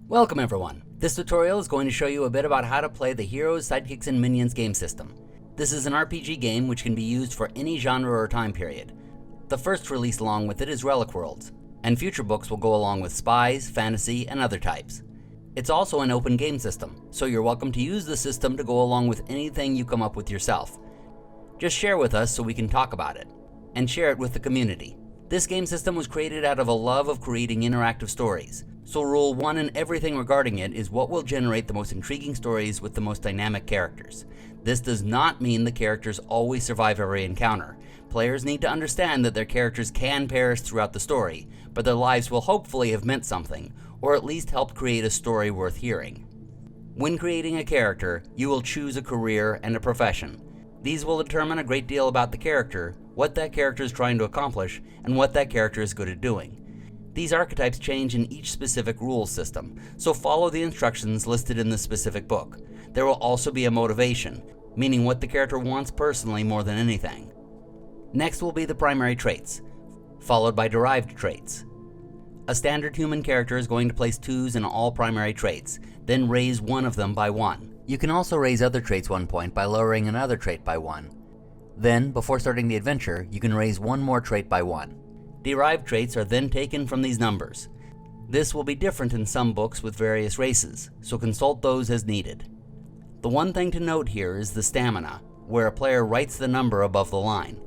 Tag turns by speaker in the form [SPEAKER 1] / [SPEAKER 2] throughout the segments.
[SPEAKER 1] Welcome everyone. This tutorial is going to show you a bit about how to play the Heroes, Sidekicks, and Minions game system. This is an RPG game which can be used for any genre or time period. The first release along with it is Relic Worlds, and future books will go along with spies, fantasy, and other types. It's also an open game system, so you're welcome to use the system to go along with anything you come up with yourself. Just share with us so we can talk about it, and share it with the community. This game system was created out of a love of creating interactive stories. So rule 1 in everything regarding it is what will generate the most intriguing stories with the most dynamic characters. This does not mean the characters always survive every encounter. Players need to understand that their characters can perish throughout the story, but their lives will hopefully have meant something, or at least helped create a story worth hearing. When creating a character, you will choose a career and a profession. These will determine a great deal about the character, what that character is trying to accomplish, and what that character is good at doing. These archetypes change in each specific rules system, so follow the instructions listed in the specific book. There will also be a motivation, meaning what the character wants personally more than anything. Next will be the primary traits, followed by derived traits. A standard human character is going to place 2s in all primary traits, then raise one of them by 1. You can also raise other traits 1 point by lowering another trait by 1. Then, before starting the adventure, you can raise one more trait by 1. Derived traits are then taken from these numbers. This will be different in some books with various races, so consult those as needed. The one thing to note here is the stamina, where a player writes the number above the line.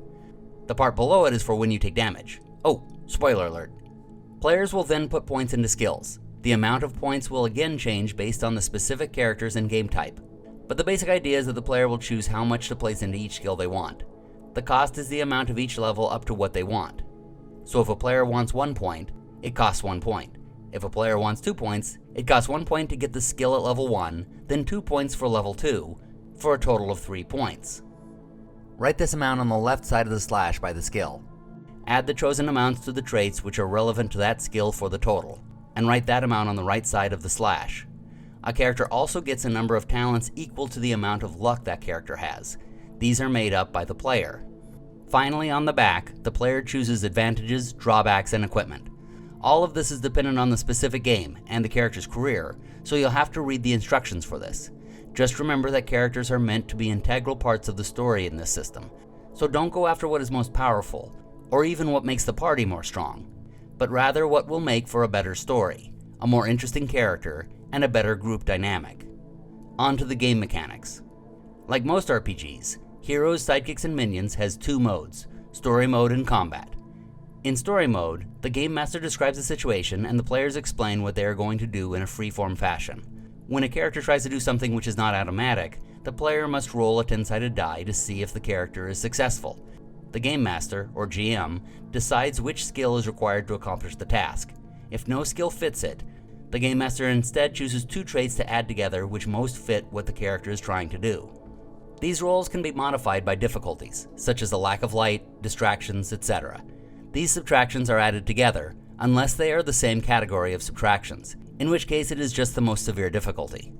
[SPEAKER 1] The part below it is for when you take damage. Oh, spoiler alert. Players will then put points into skills. The amount of points will again change based on the specific characters and game type. But the basic idea is that the player will choose how much to place into each skill they want. The cost is the amount of each level up to what they want. So if a player wants 1 point, it costs 1 point. If a player wants 2 points, it costs 1 point to get the skill at level 1, then 2 points for level 2, for a total of 3 points. Write this amount on the left side of the slash by the skill. Add the chosen amounts to the traits which are relevant to that skill for the total, and write that amount on the right side of the slash. A character also gets a number of talents equal to the amount of luck that character has. These are made up by the player. Finally, on the back, the player chooses advantages, drawbacks, and equipment. All of this is dependent on the specific game and the character's career, so you'll have to read the instructions for this. Just remember that characters are meant to be integral parts of the story in this system, so don't go after what is most powerful, or even what makes the party more strong, but rather what will make for a better story, a more interesting character, and a better group dynamic. On to the game mechanics. Like most RPGs, Heroes, Sidekicks, and Minions has 2 modes, Story Mode and Combat. In Story Mode, the Game Master describes the situation and the players explain what they are going to do in a free-form fashion. When a character tries to do something which is not automatic, the player must roll a 10-sided die to see if the character is successful. The Game Master, or GM, decides which skill is required to accomplish the task. If no skill fits it, the Game Master instead chooses 2 traits to add together which most fit what the character is trying to do. These rolls can be modified by difficulties, such as the lack of light, distractions, etc. These subtractions are added together, unless they are the same category of subtractions, in which case it is just the most severe difficulty.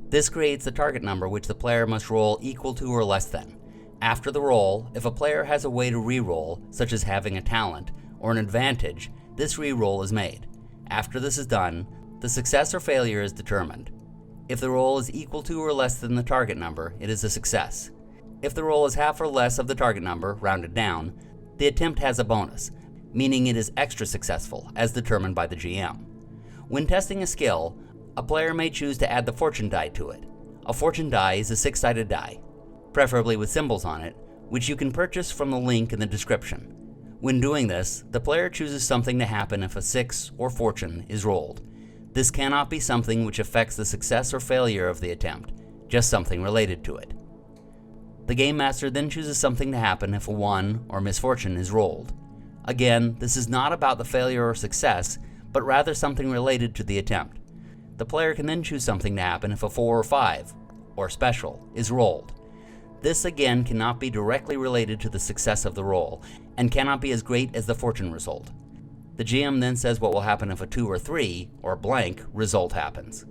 [SPEAKER 1] This creates the target number which the player must roll equal to or less than. After the roll, if a player has a way to re-roll, such as having a talent or an advantage, this re-roll is made. After this is done, the success or failure is determined. If the roll is equal to or less than the target number, it is a success. If the roll is half or less of the target number, rounded down, the attempt has a bonus, meaning it is extra successful, as determined by the GM. When testing a skill, a player may choose to add the fortune die to it. A fortune die is a 6-sided die, preferably with symbols on it, which you can purchase from the link in the description. When doing this, the player chooses something to happen if a 6 or fortune is rolled. This cannot be something which affects the success or failure of the attempt, just something related to it. The Game Master then chooses something to happen if a 1 or misfortune is rolled. Again, this is not about the failure or success, but rather something related to the attempt. The player can then choose something to happen if a 4 or 5, or special, is rolled. This again cannot be directly related to the success of the roll, and cannot be as great as the fortune result. The GM then says what will happen if a 2 or 3, or blank, result happens.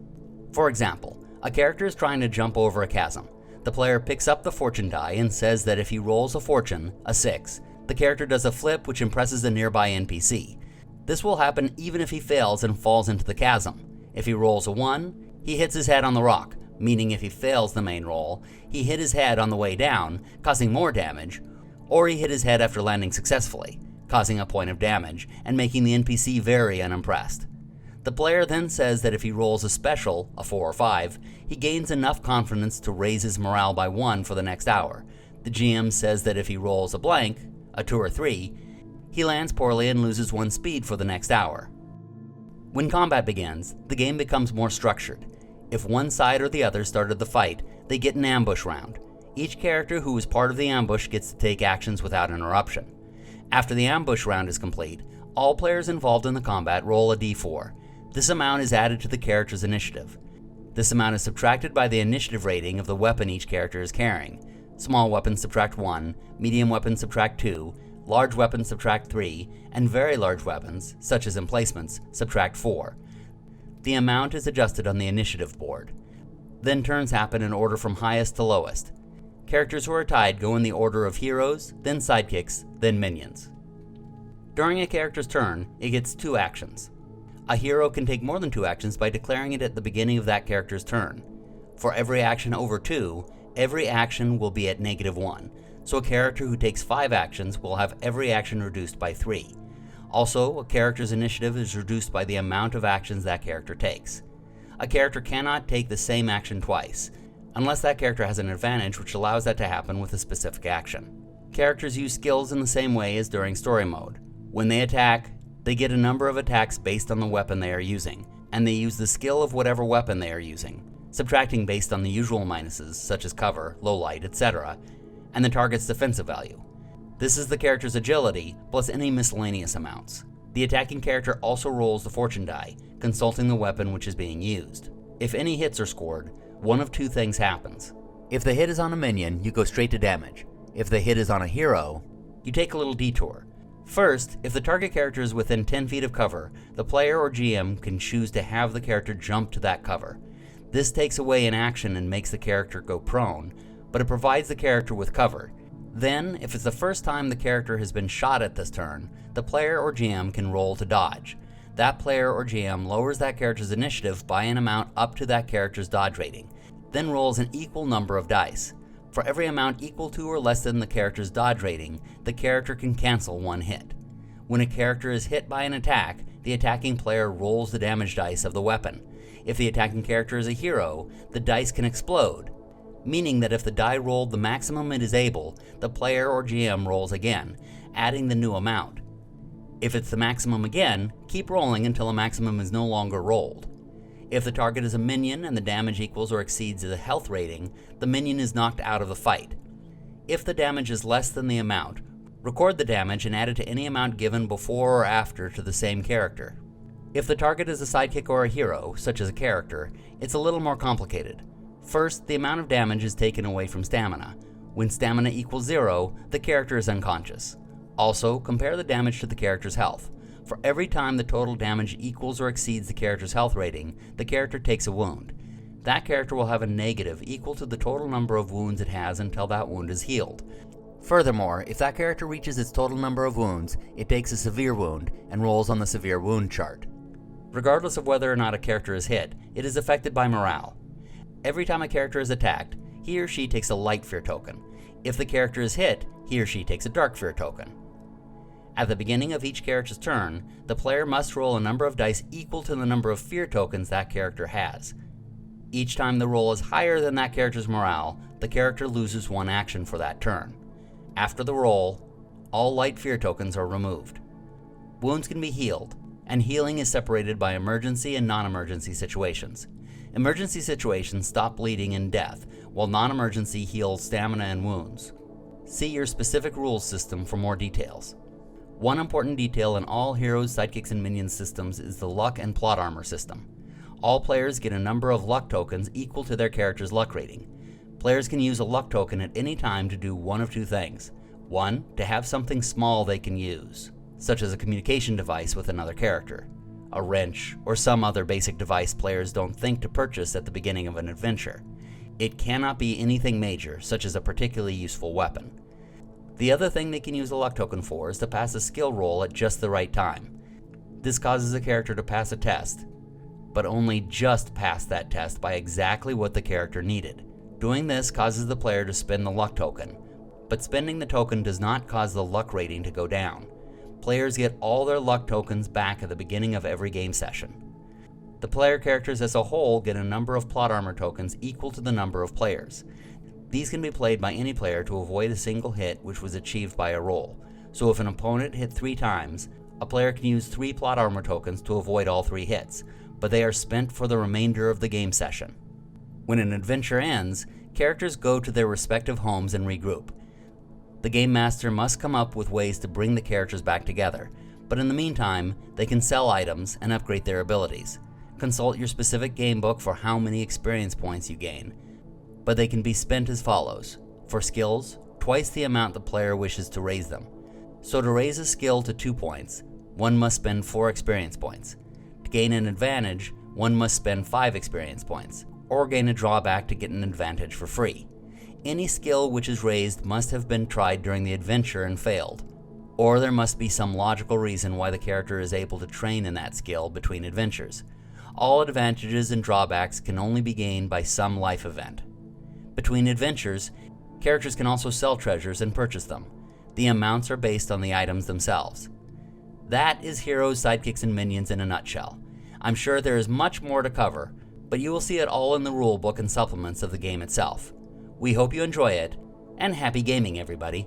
[SPEAKER 1] For example, a character is trying to jump over a chasm. The player picks up the fortune die and says that if he rolls a fortune, a 6, the character does a flip which impresses the nearby NPC. This will happen even if he fails and falls into the chasm. If he rolls a 1, he hits his head on the rock, meaning if he fails the main roll, he hit his head on the way down, causing more damage, or he hit his head after landing successfully, causing a point of damage and making the NPC very unimpressed. The player then says that if he rolls a special, a 4 or 5, he gains enough confidence to raise his morale by 1 for the next hour. The GM says that if he rolls a blank, a 2 or 3, he lands poorly and loses 1 speed for the next hour. When combat begins, the game becomes more structured. If one side or the other started the fight, they get an ambush round. Each character who is part of the ambush gets to take actions without interruption. After the ambush round is complete, all players involved in the combat roll a d4. This amount is added to the character's initiative. This amount is subtracted by the initiative rating of the weapon each character is carrying. Small weapons subtract 1, medium weapons subtract 2, large weapons subtract 3, and very large weapons, such as emplacements, subtract 4. The amount is adjusted on the initiative board. Then turns happen in order from highest to lowest. Characters who are tied go in the order of heroes, then sidekicks, then minions. During a character's turn, it gets 2 actions. A hero can take more than 2 actions by declaring it at the beginning of that character's turn. For every action over 2, every action will be at -1, so a character who takes 5 actions will have every action reduced by 3. Also, a character's initiative is reduced by the amount of actions that character takes. A character cannot take the same action twice, unless that character has an advantage which allows that to happen with a specific action. Characters use skills in the same way as during story mode. When they attack, they get a number of attacks based on the weapon they are using, and they use the skill of whatever weapon they are using, subtracting based on the usual minuses such as cover, low light, etc., and the target's defensive value. This is the character's agility, plus any miscellaneous amounts. The attacking character also rolls the fortune die, consulting the weapon which is being used. If any hits are scored, one of 2 things happens. If the hit is on a minion, you go straight to damage. If the hit is on a hero, you take a little detour. First, if the target character is within 10 feet of cover, the player or GM can choose to have the character jump to that cover. This takes away an action and makes the character go prone, but it provides the character with cover. Then, if it's the first time the character has been shot at this turn, the player or GM can roll to dodge. That player or GM lowers that character's initiative by an amount up to that character's dodge rating, then rolls an equal number of dice. For every amount equal to or less than the character's dodge rating, the character can cancel 1 hit. When a character is hit by an attack, the attacking player rolls the damage dice of the weapon. If the attacking character is a hero, the dice can explode, meaning that if the die rolled the maximum it is able, the player or GM rolls again, adding the new amount. If it's the maximum again, keep rolling until a maximum is no longer rolled. If the target is a minion and the damage equals or exceeds the health rating, the minion is knocked out of the fight. If the damage is less than the amount, record the damage and add it to any amount given before or after to the same character. If the target is a sidekick or a hero, such as a character, it's a little more complicated. First, the amount of damage is taken away from stamina. When stamina equals 0, the character is unconscious. Also, compare the damage to the character's health. For every time the total damage equals or exceeds the character's health rating, the character takes a wound. That character will have a negative equal to the total number of wounds it has until that wound is healed. Furthermore, if that character reaches its total number of wounds, it takes a severe wound and rolls on the severe wound chart. Regardless of whether or not a character is hit, it is affected by morale. Every time a character is attacked, he or she takes a light fear token. If the character is hit, he or she takes a dark fear token. At the beginning of each character's turn, the player must roll a number of dice equal to the number of fear tokens that character has. Each time the roll is higher than that character's morale, the character loses 1 action for that turn. After the roll, all light fear tokens are removed. Wounds can be healed, and healing is separated by emergency and non-emergency situations. Emergency situations stop bleeding and death, while non-emergency heals stamina and wounds. See your specific rules system for more details. One important detail in all Heroes, Sidekicks, and Minions systems is the luck and plot armor system. All players get a number of luck tokens equal to their character's luck rating. Players can use a luck token at any time to do one of 2 things. 1, to have something small they can use, such as a communication device with another character, a wrench, or some other basic device players don't think to purchase at the beginning of an adventure. It cannot be anything major, such as a particularly useful weapon. The other thing they can use a luck token for is to pass a skill roll at just the right time. This causes a character to pass a test. but only just passed that test by exactly what the character needed. Doing this causes the player to spend the luck token, but spending the token does not cause the luck rating to go down. Players get all their luck tokens back at the beginning of every game session. The player characters as a whole get a number of plot armor tokens equal to the number of players. These can be played by any player to avoid a single hit which was achieved by a roll. So if an opponent hit 3 times, a player can use 3 plot armor tokens to avoid all 3 hits, but they are spent for the remainder of the game session. When an adventure ends, characters go to their respective homes and regroup. The Game Master must come up with ways to bring the characters back together, but in the meantime, they can sell items and upgrade their abilities. Consult your specific gamebook for how many experience points you gain, but they can be spent as follows. For skills, twice the amount the player wishes to raise them. So to raise a skill to 2 points, one must spend 4 experience points. To gain an advantage, one must spend 5 experience points, or gain a drawback to get an advantage for free. Any skill which is raised must have been tried during the adventure and failed, or there must be some logical reason why the character is able to train in that skill between adventures. All advantages and drawbacks can only be gained by some life event. Between adventures, characters can also sell treasures and purchase them. The amounts are based on the items themselves. That is Heroes, Sidekicks, and Minions in a nutshell. I'm sure there is much more to cover, but you will see it all in the rulebook and supplements of the game itself. We hope you enjoy it, and happy gaming, everybody!